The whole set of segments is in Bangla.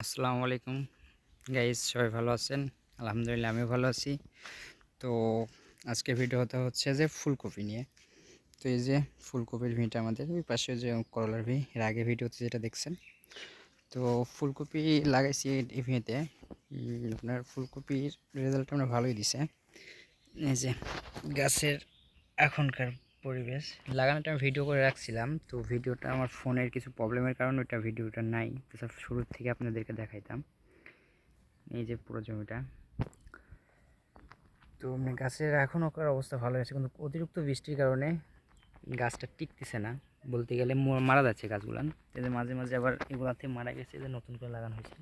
আসসালামু আলাইকুম গাইস, সবাই ভালো আছেন? আলহামদুলিল্লাহ আমিও ভালো আছি। তো আজকে ভিডিওটা হচ্ছে যে ফুলকপি নিয়ে। তো এই যে ফুলকপির ভিটা আমাদের ওই পাশে যে করলার ভি এর আগে ভিডিওতে যেটা দেখছেন। তো ফুলকপি লাগাইছি এই ভিতে। আপনার ফুলকপির রেজাল্ট আমরা ভালোই দিছে। এই যে গাছের এখনকার পরিবেশ লাগানোটা আমি ভিডিও করে রাখছিলাম, তো ভিডিওটা আমার ফোনের কিছু প্রবলেমের কারণে ওইটা ভিডিওটা নাই, তো স্যার শুরুর থেকে আপনাদেরকে দেখাইতাম। এই যে পুরো জমিটা, তো গাছের এখনও অবস্থা ভালো আছে, কিন্তু অতিরিক্ত বৃষ্টির কারণে গাছটা টিকতেছে না, বলতে গেলে মারা যাচ্ছে গাছগুলান। এদের মাঝে মাঝে আবার এগুলাতে মারা গেছে, যে নতুন করে লাগানো হয়েছে।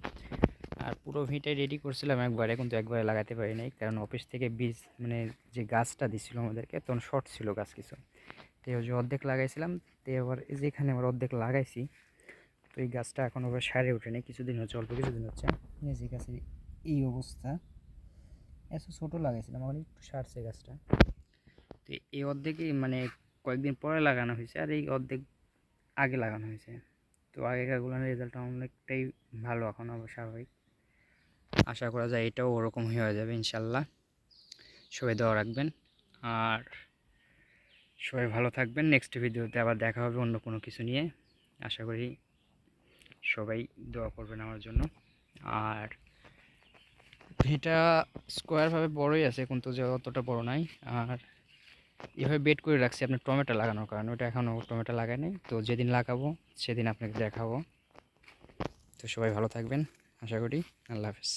আর পুরো ভিটাই রেডি করছিলাম একবারে, কিন্তু একবারে লাগাতে পারি নাই, কারণ অফিস থেকে বীজ মানে যে গাছটা দিছিল আমাদেরকে তখন শর্ট ছিল গাছ কিছু। তো যে অর্ধেক লাগাইছিলাম, তো এবার যেখানে আবার অর্ধেক লাগাইছি, তো এই গাছটা এখন আবার সারে ওঠেনি, কিছুদিন হচ্ছে, অল্প কিছুদিন হচ্ছে। এই যে গাছের এই অবস্থা, এত ছোটো লাগাইছিলাম, আমার একটু সারছে গাছটা। তো এই অর্ধেকই মানে কয়েকদিন পরে লাগানো হয়েছে, আর এই অর্ধেক আগে লাগানো হয়েছে। তো আগেকারগুলোর রেজাল্ট অনেকটাই ভালো, এখন আবার স্বাভাবিক। আশা করা যায় এটাও ওরকম হয়ে যাবে ইনশাল্লাহ। সবাই দোয়া রাখবেন, আর সবাই ভালো থাকবেন। নেক্সট ভিডিওতে আবার দেখা হবে অন্য কোনো কিছু নিয়ে। আশা করি সবাই দোয়া করবেন আমার জন্য। আর ভিটা স্কোয়ারভাবে বড়ই আছে, কিন্তু যে অতটা বড় নাই। আর এভাবে বেড করে রাখছি আপনার টমেটো লাগানোর কারণে, ওটা এখনও টমেটো লাগাই নাই, তো যেদিন লাগাবো সেদিন আপনাকে দেখাবো। তো সবাই ভালো থাকবেন আশা করি। আল্লাহ হাফেজ।